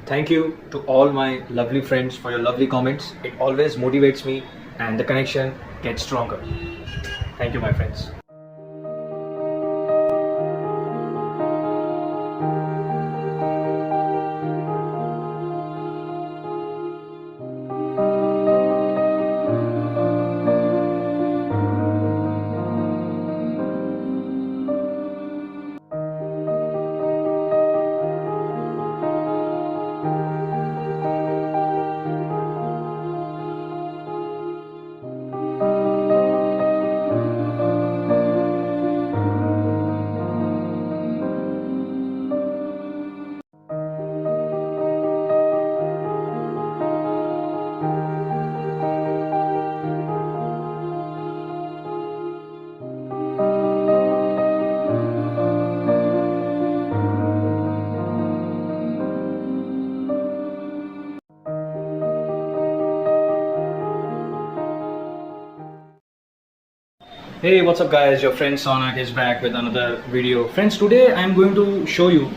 Thank you to all my lovely friends for your lovely comments. It always motivates me and the connection gets stronger. Thank you, my friends. Hey, what's up guys, your friend Sonak is back with another video. Friends, today I'm going to show you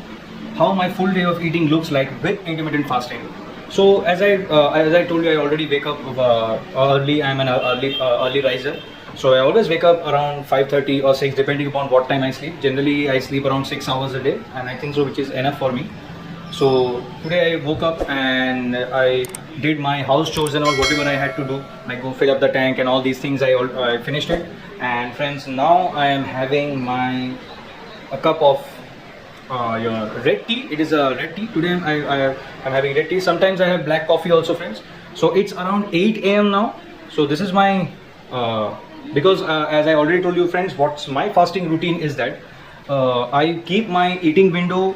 how my full day of eating looks like with intermittent fasting. So as I told you, I already wake up early. I'm an early riser. So I always wake up around 5:30 or 6 depending upon what time I sleep. Generally I sleep around 6 hours a day, and I think so, which is enough for me. So today I woke up and I did my house chores and all, whatever I had to do, like go fill up the tank and all these things. I finished it. And friends, now I am having a cup of your red tea. It is a red tea. Today I'm having red tea. Sometimes I have black coffee also, friends. So it's around 8 a.m. now. So this is my because as I already told you, friends, what's my fasting routine is that I keep my eating window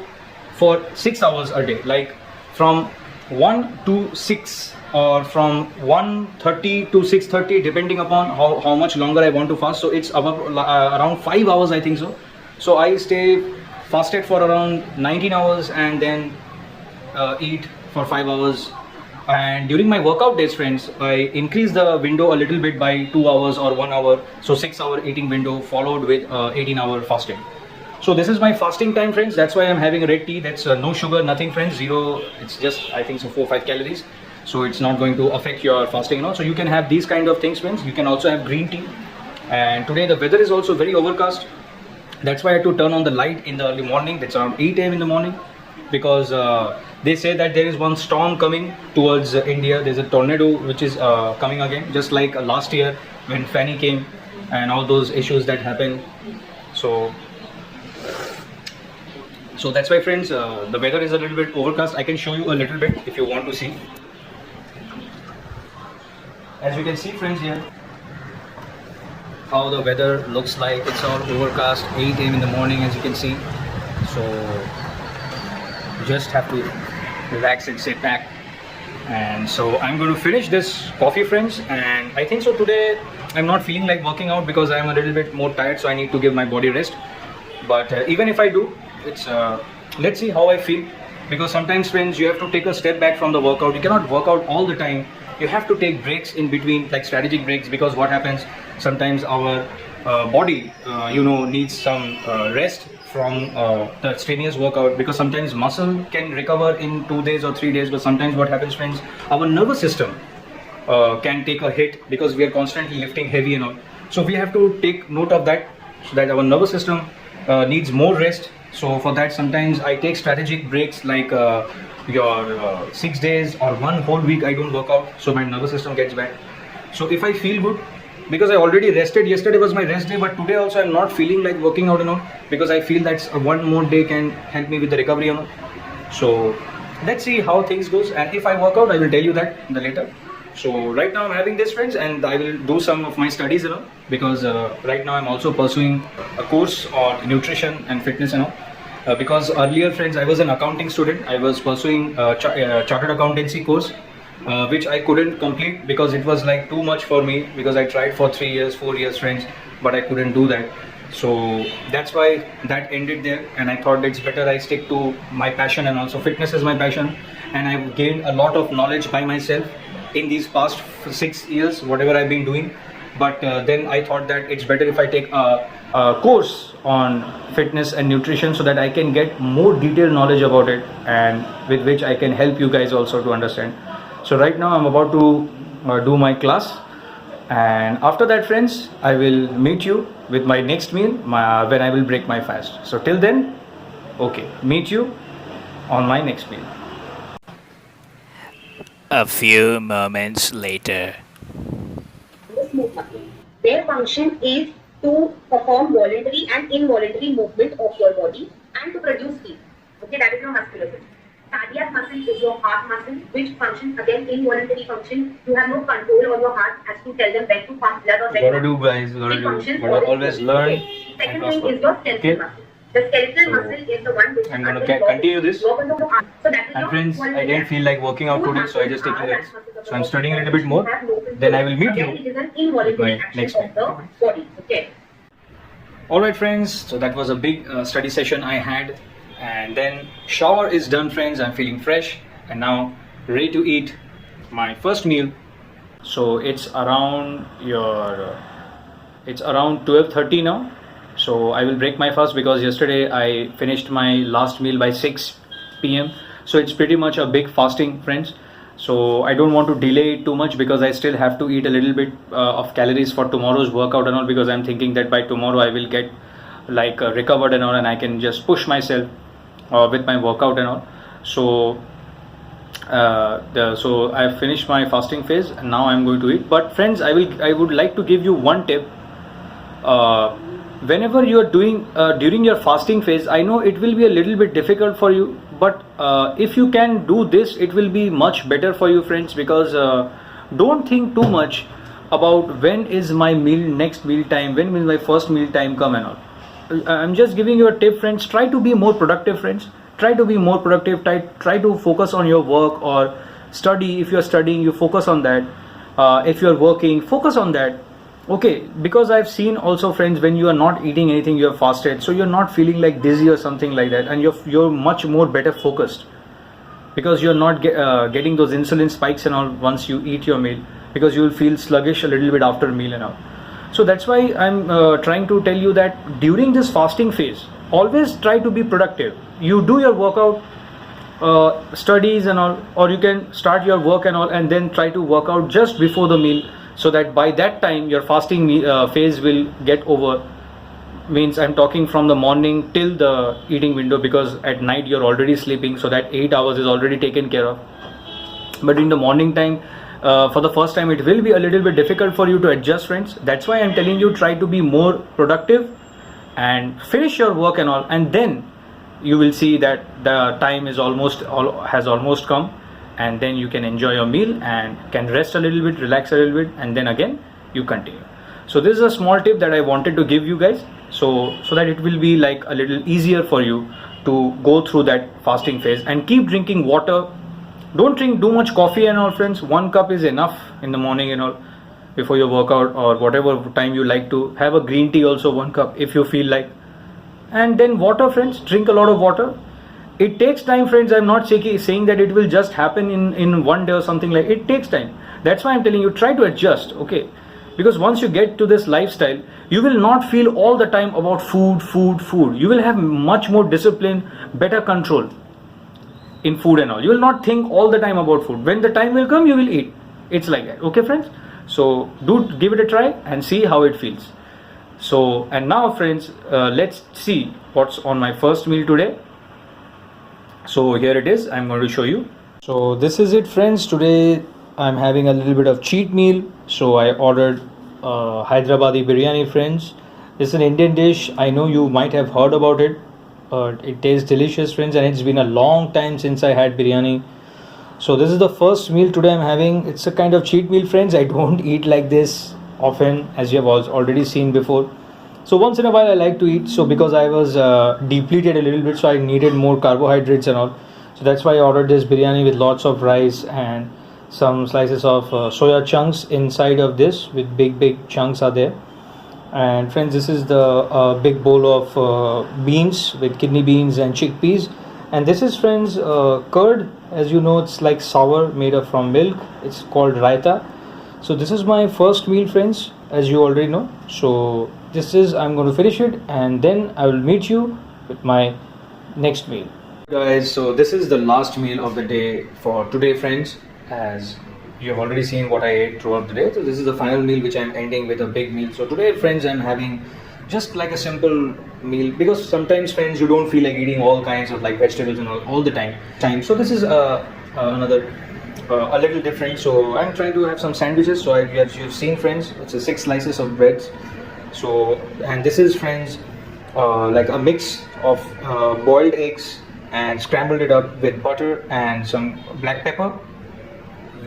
for 6 hours a day, like from 1 to 6 or from 1:30 to 6:30, depending upon how much longer I want to fast. So it's about around 5 hours, I think so. So I stay fasted for around 19 hours and then eat for 5 hours. And during my workout days, friends, I increase the window a little bit by 2 hours or 1 hour. So 6-hour eating window followed with 18-hour fasting. So this is my fasting time, friends. That's why I'm having red tea. That's no sugar, nothing, friends. Zero. It's just, I think so, 4-5 calories. So it's not going to affect your fasting, So you can have these kind of things, friends. You can also have green tea. And today the weather is also very overcast. That's why I had to turn on the light in the early morning. That's around 8 a.m. in the morning, because they say that there is one storm coming towards India. There's a tornado which is coming again, just like last year when Fanny came and all those issues that happened. So that's why, friends, the weather is a little bit overcast. I can show you a little bit if you want to see. As you can see, friends, here how the weather looks like. It's all overcast, 8 a.m. in the morning, as you can see. So you just have to relax and sit back. And so I'm going to finish this coffee, friends. And I think so today I'm not feeling like working out because I'm a little bit more tired, so I need to give my body rest. But even if I do, it's let's see how I feel, because sometimes, friends, you have to take a step back from the workout. You cannot work out all the time. You have to take breaks in between, like strategic breaks, because what happens sometimes our body needs some rest from the strenuous workout, because sometimes muscle can recover in 2 days or 3 days, but sometimes what happens, friends, our nervous system can take a hit because we are constantly lifting heavy and all. So we have to take note of that, so that our nervous system needs more rest. So for that, sometimes I take strategic breaks, like your 6 days or 1 whole week I don't work out, so my nervous system gets back. So if I feel good, because I already rested, yesterday was my rest day, but today also I'm not feeling like working out, because I feel that one more day can help me with the recovery, So let's see how things goes, and if I work out, I will tell you that in the later. So right now I'm having this, friends, and I will do some of my studies, because right now I'm also pursuing a course on nutrition and fitness, because earlier, friends, I was an accounting student. I was pursuing a chartered accountancy course, which I couldn't complete because it was like too much for me, because I tried for 3 years, 4 years, friends, but I couldn't do that. So that's why that ended there, and I thought it's better I stick to my passion, and also fitness is my passion, and I've gained a lot of knowledge by myself in these past 6 years, whatever I've been doing. But then I thought that it's better if I take course on fitness and nutrition so that I can get more detailed knowledge about it, and with which I can help you guys also to understand. So right now I'm about to do my class, and after that, friends, I will meet you with my next meal when I will break my fast. So till then, okay, meet you on my next meal. A few moments later. Smooth muscle. Their function is to perform voluntary and involuntary movement of your body and to produce heat. Okay, that is your musculature. Cardiac muscle is your heart muscle, which functions again involuntary function. You have no control on your heart as to tell them when to pump blood or when Gotta do, guys. Gotta always learn. Okay. Second thing is your skeletal muscle. The skeletal muscle is the one which I'm gonna continue this. So that is And your friends, I didn't feel like working out today, so I just taking rest. So I'm studying a little bit more. Then I will meet you with my next meal. Okay. Alright friends, so that was a big study session I had, and then shower is done, friends. I'm feeling fresh and now ready to eat my first meal. So it's around 12:30 now. So I will break my fast because yesterday I finished my last meal by 6 p.m. So it's pretty much a big fasting, friends. So I don't want to delay it too much because I still have to eat a little bit of calories for tomorrow's workout and all, because I'm thinking that by tomorrow I will get like recovered and all, and I can just push myself with my workout and all. So so I have finished my fasting phase and now I'm going to eat. But friends, I would like to give you one tip. Whenever you are doing during your fasting phase, I know it will be a little bit difficult for you, but if you can do this, it will be much better for you, friends, because don't think too much about when is my next meal time, when will my first meal time come and all. I'm just giving you a tip, friends. Try to be more productive, friends. Try to be more productive. Try to focus on your work or study. If you're studying, you focus on that. If you're working, focus on that. Okay, because I've seen also, friends, when you are not eating anything, you have fasted, so you're not feeling like dizzy or something like that, and you're much more better focused, because you're not getting those insulin spikes and all once you eat your meal, because you will feel sluggish a little bit after meal and all. So that's why I'm trying to tell you that during this fasting phase, always try to be productive. You do your workout, studies and all, or you can start your work and all, and then try to work out just before the meal, so that by that time your fasting phase will get over. Means I'm talking from the morning till the eating window, because at night you're already sleeping, so that 8 hours is already taken care of. But in the morning time, for the first time, it will be a little bit difficult for you to adjust, friends. That's why I'm telling you, try to be more productive and finish your work and all, and then you will see that the time is has almost come, and then you can enjoy your meal and can rest a little bit, relax a little bit, and then again you continue. So this is a small tip that I wanted to give you guys, so that it will be like a little easier for you to go through that fasting phase. And keep drinking water. Don't drink too much coffee and all, friends. 1 cup is enough in the morning and all, before your workout or whatever time you like to have. A green tea also 1 cup if you feel like. And then water, friends. Drink a lot of water. It takes time, friends. I'm not saying that it will just happen in one day or something like. It takes time. That's why I'm telling you, try to adjust, okay? Because once you get to this lifestyle, you will not feel all the time about food. You will have much more discipline, better control in food and all. You will not think all the time about food. When the time will come, you will eat. It's like that, okay, friends? So do give it a try and see how it feels. So, and now, friends, let's see what's on my first meal today. So here it is. I'm going to show you. So this is it, friends. Today I'm having a little bit of cheat meal. So I ordered Hyderabadi biryani, friends. It's an Indian dish. I know you might have heard about it. It tastes delicious, friends, and it's been a long time since I had biryani. So this is the first meal today I'm having. It's a kind of cheat meal, friends. I don't eat like this often, as you have already seen before. So once in a while I like to eat. So because I was depleted a little bit, so I needed more carbohydrates and all. So that's why I ordered this biryani with lots of rice and some slices of soya chunks inside of this, with big chunks are there. And friends, this is the big bowl of beans with kidney beans and chickpeas. And this is, friends, curd. As you know, it's like sour made up from milk. It's called raita. So this is my first meal, friends, as you already know. So this is, I'm going to finish it and then I will meet you with my next meal. Guys, so this is the last meal of the day for today, friends, as you have already seen what I ate throughout the day. So this is the final meal which I'm ending with a big meal. So today, friends, I'm having just like a simple meal, because sometimes, friends, you don't feel like eating all kinds of like vegetables and all the time. So this is another a little different. So I'm trying to have some sandwiches. So as you've seen, friends, it's a 6 slices of breads. So, and this is, friends, like a mix of boiled eggs and scrambled it up with butter and some black pepper.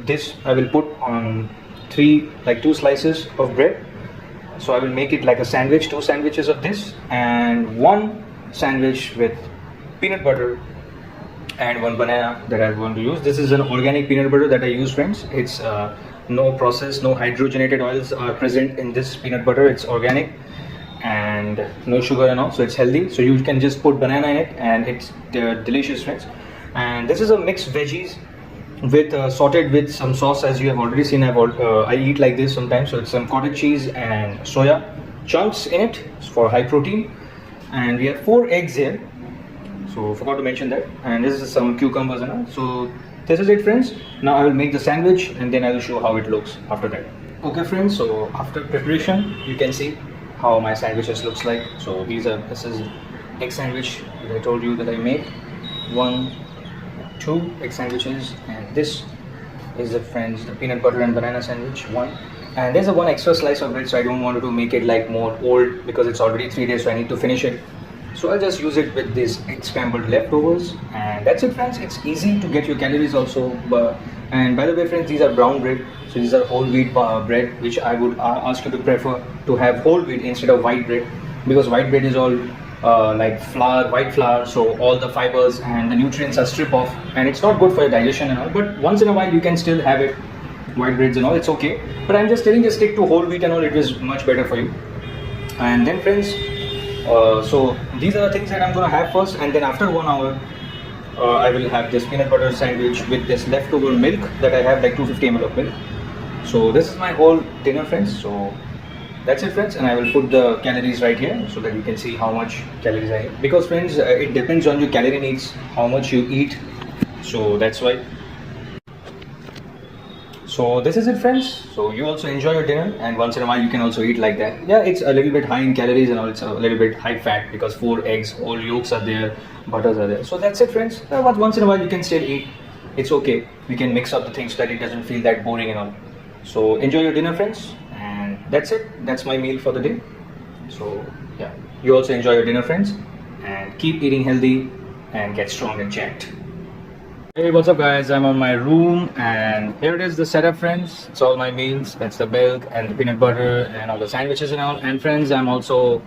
This I will put on 2 slices of bread. So I will make it like a sandwich, 2 sandwiches of this, and 1 sandwich with peanut butter and 1 banana that I'm going to use. This is an organic peanut butter that I use, friends. It's no processed, no hydrogenated oils are present in this peanut butter. It's organic and no sugar and all, so it's healthy. So you can just put banana in it and it's delicious, friends. And this is a mixed veggies with sorted with some sauce, as you have already seen. I eat like this sometimes. So it's some cottage cheese and soya chunks in it for high protein, and we have 4 eggs here, so forgot to mention that. And this is some cucumbers and all. So this is it, friends. Now I will make the sandwich and then I will show how it looks after that. Okay, friends, so after preparation you can see how my sandwiches looks like. So this is egg sandwich that I told you that I made. 1, 2 egg sandwiches, and this is the, friends, the peanut butter and banana sandwich 1. And there's a 1 extra slice of bread, so I don't want to make it like more old because it's already 3 days, so I need to finish it. So I'll just use it with these egg scrambled leftovers, and that's it, friends. It's easy to get your calories also. And by the way, friends, these are brown bread, so these are whole wheat bread, which I would ask you to prefer to have whole wheat instead of white bread, because white bread is all like flour, white flour, so all the fibers and the nutrients are stripped off, and it's not good for your digestion and all. But once in a while you can still have it, white breads and all, it's okay. But I'm just telling you, stick to whole wheat and all, it is much better for you. And then, friends, so these are the things that I'm gonna have first, and then after 1 hour I will have this peanut butter sandwich with this leftover milk that I have, like 250 ml of milk. So this is my whole dinner, friends. So that's it, friends, and I will put the calories right here so that you can see how much calories I eat. Because, friends, it depends on your calorie needs, how much you eat. So that's why. So this is it, friends. So you also enjoy your dinner, and once in a while you can also eat like that. Yeah, it's a little bit high in calories and all. It's a little bit high fat because 4 eggs, all yolks are there, butters are there. So that's it, friends. But once in a while you can still eat. It's okay. We can mix up the things so that it doesn't feel that boring and all. So enjoy your dinner, friends. And that's it. That's my meal for the day. So yeah, you also enjoy your dinner, friends, and keep eating healthy and get strong and jacked. Hey, what's up, guys? I'm on my room, and here it is, the setup, friends. It's all my meals. That's the milk and the peanut butter and all the sandwiches and all. And friends, I'm also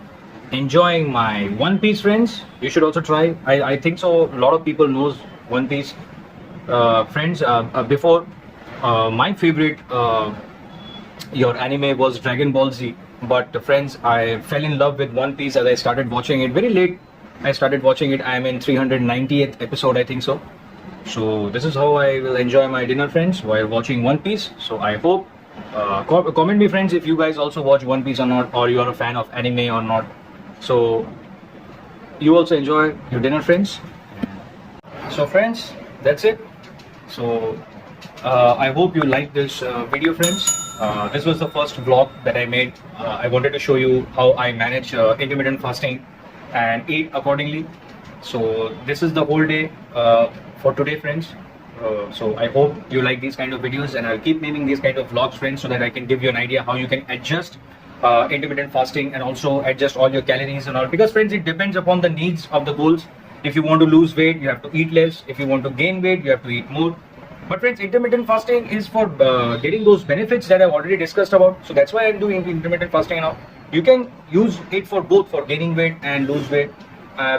enjoying my One Piece, friends. You should also try. I think so. A lot of people knows One Piece, friends. Before, my favorite your anime was Dragon Ball Z. But friends, I fell in love with One Piece as I started watching it very late. I started watching it. I'm in 390th episode, I think so. So this is how I will enjoy my dinner, friends, while watching One Piece. So I hope, comment me, friends, if you guys also watch One Piece or not, or you are a fan of anime or not. So you also enjoy your dinner, friends. So, friends, that's it. So I hope you like this video, friends. This was the first vlog that I made. I wanted to show you how I manage intermittent fasting and eat accordingly. So this is the whole day for today, friends. So I hope you like these kind of videos, and I'll keep making these kind of vlogs, friends, so that I can give you an idea how you can adjust intermittent fasting and also adjust all your calories and all. Because, friends, it depends upon the needs of the goals. If you want to lose weight, you have to eat less. If you want to gain weight, you have to eat more. But, friends, intermittent fasting is for getting those benefits that I've already discussed about. So that's why I'm doing intermittent fasting now. You can use it for both, for gaining weight and lose weight.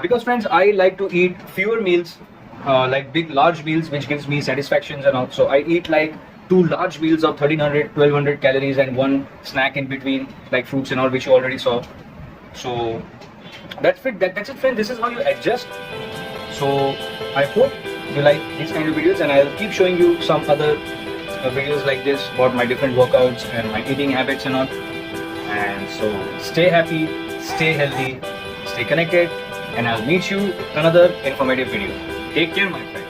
Because, friends, I like to eat fewer meals, like large meals, which gives me satisfactions and all. So I eat like 2 large meals of 1300, 1200 calories and 1 snack in between, like fruits and all, which you already saw. So that's it. That's it, friends. This is how you adjust. So I hope you like these kind of videos, and I'll keep showing you some other videos like this about my different workouts and my eating habits and all. And so stay happy, stay healthy, stay connected, and I'll meet you another informative video. Take care, my friends.